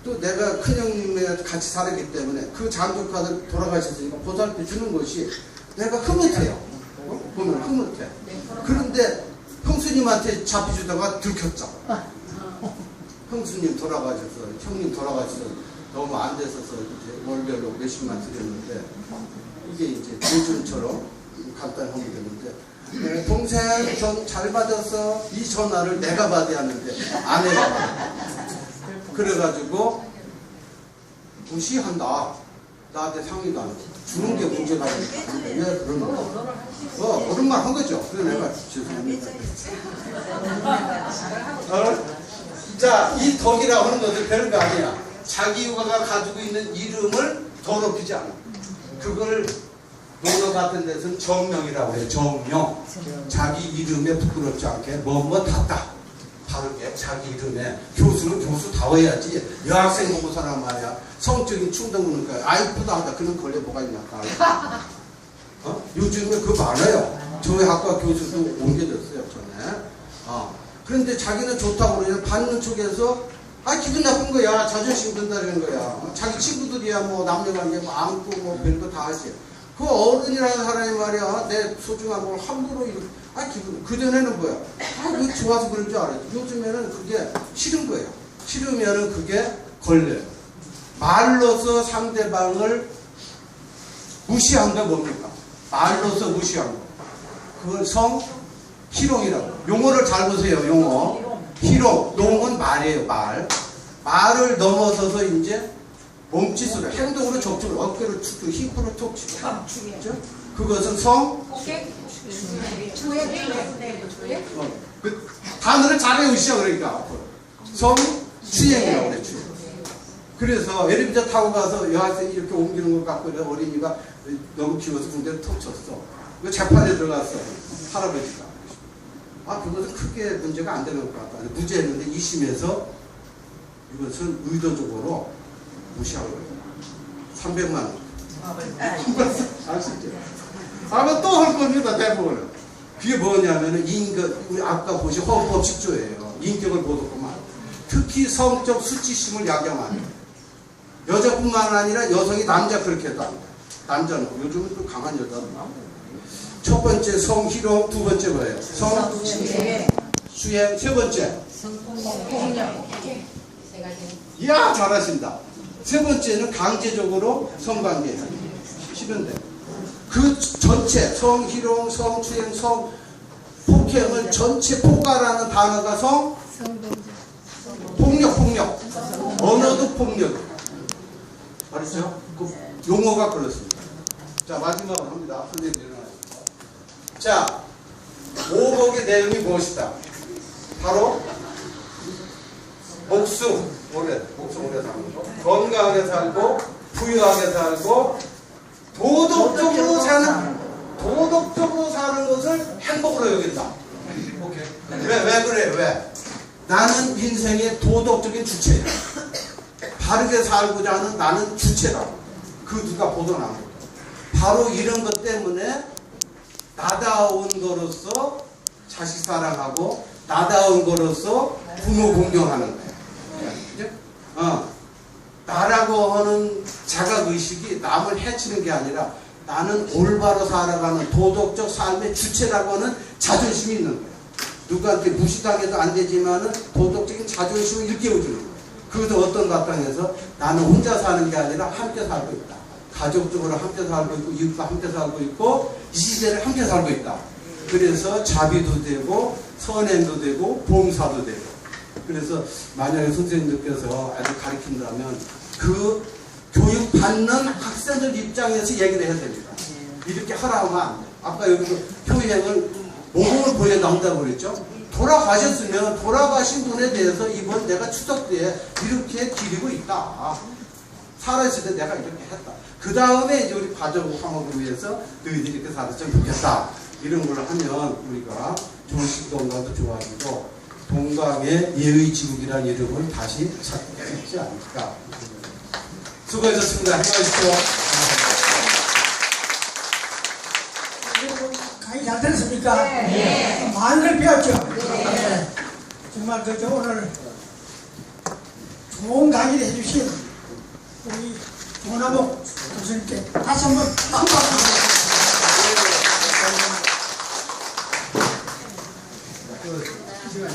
Speaker 3: 또 내가 큰형님과 같이 살았기 때문에 그 장조카들 돌아가셨으니까 보살펴 주는 것이 내가 흐뭇해요. 보면 흐뭇해. 그런데 형수님한테 잡혀주다가 들켰죠. 형수님 돌아가셔서, 형님 돌아가셔서 너무 안 됐어서 이제 월별로 몇십만 드렸는데 이게 이제 요즘처럼 간단히 하면 되는데 동생 전 잘 받아서 이 전화를 내가 받아야 하는데 아내가 받아. 그래가지고 무시한다. 나한테 상의도 안 해. 주는 게 문제가 아니니까. 왜 그런 거? 그런 말 한 거죠. 그래서 내가 죄송합니다. 자, 이 덕이라고 하는 것은 별거 아니야. 자기 유가가 가지고 있는 이름을 더럽히지 않아. 그걸 논어 같은 데서는 정명이라고 해요. 정명. 자기 이름에 부끄럽지 않게 뭐뭐 탔다. 바르게 자기 이름에 교수는 교수다워야지. 여학생 보고 사람 말이야. 성적인 충동은 그러니까 아이쁘다. 그런 권리 뭐가 있냐. 요즘에 그거 많아요. 저희 학과 교수도 옮겨졌어요. 전에. 그런데 자기는 좋다고 그러냐. 받는 쪽에서 기분 나쁜 거야. 자존심 든다는 거야. 자기 친구들이야 뭐 남녀관계 뭐 안고 뭐 별거 다 하지. 그 어른이라는 사람이 말이야. 내 소중한 걸 함부로 이렇게. 기분. 그전에는 뭐야. 이거 좋아서 그런 줄 알았지. 요즘에는 그게 싫은 거예요. 싫으면은 그게 걸려요. 말로서 상대방을 무시한 게 뭡니까? 말로서 무시한 거. 그걸 희롱이라고. 용어를 잘 보세요. 용어. 희롱. 용어는 말이에요. 말을 넘어서서 이제 몸짓으로 행동으로 적극으로 어깨를 축고 힙으로 톡 치고. 그렇죠? 그것은 그 단어를 잘 외우시죠. 그러니까 성추행이라고 그래. 추행. 그래서 엘리베이터 타고 가서 여학생이 이렇게 옮기는 것 같고 어린이가 너무 귀여워서 군대를 톡 쳤어. 그 재판에 들어갔어. 할아버지가. 그것은 크게 문제가 안 되는 것 같다. 무죄했는데 2심에서 이것은 의도적으로 무시한 거예요. 300만 원. 아시죠? 아마 또 할 겁니다, 대부분은. 그게 뭐냐면은 우리 아까 보신 헌법 10조예요. 인격을 보도구만. 특히 성적 수치심을 야기하면 여자뿐만 아니라 여성이 남자 그렇게 해도 안 돼. 남자는 요즘은 또 강한 여자도 나오고. 첫 번째 성희롱, 두 번째 뭐예요? 성수행, 세 번째
Speaker 4: 성폭력.
Speaker 3: 이야 잘하신다. 세 번째는 강제적으로 성관계 싫은데 그 전체 성희롱, 성추행, 성폭행을 전체 포괄하는 단어가 폭력. 언어도 폭력. 알았죠? 그 용어가 그렇습니다. 자 마지막으로 합니다. 선생님 일어나십니다. 자 5복의 내용이 무엇이다? 바로 목숨 오래 사는 거, 건강하게 살고 부유하게 살고 도덕적으로 사는 것을 행복으로 여긴다. 오케이. 왜 그래? 왜? 나는 인생의 도덕적인 주체야. 바르게 살고자 하는 나는 주체라고. 그 누가 보도나는 거야. 바로 이런 것 때문에 나다운 거로서 자식 사랑하고 나다운 거로서 부모 공경하는 거야. 나라고 하는 자각의식이 남을 해치는 게 아니라 나는 올바로 살아가는 도덕적 삶의 주체라고 하는 자존심이 있는 거야. 누구한테 무시당해도 안 되지만은 도덕적인 자존심을 일깨워주는 거야. 그것도 어떤 바탕에서 나는 혼자 사는 게 아니라 함께 살고 있다. 가족적으로 함께 살고 있고 이웃과 함께 살고 있고 이 시대를 함께 살고 있다. 그래서 자비도 되고 선행도 되고 봉사도 되고. 그래서 만약에 선생님들께서 아이들 가르친다면 그 교육받는 학생들 입장에서 얘기를 해야 됩니다. 이렇게 하라 하면 안 돼. 아까 여기서 효행을 모범을 보여야 한다고 그랬죠. 돌아가셨으면 돌아가신 분에 대해서 이번 내가 추석 때 이렇게 기리고 있다. 살아있을 때 내가 이렇게 했다. 그 다음에 이제 우리 가족 화목을 위해서 너희들이 이렇게 살았으면 좋겠다. 이런 걸 하면 우리가 정신 건강도 좋아지고 동강의 예의지국이라는 이름을 다시 찾게 되지 않을까. 수고하셨습니다. 수고하십시오.
Speaker 5: 강의 잘 들었습니까? 네. 많은 걸 배웠죠? 네. 정말 그저 오늘 좋은 강의를 해주신 우리 조나복 교수님께 다시 한번 큰 박수. 시간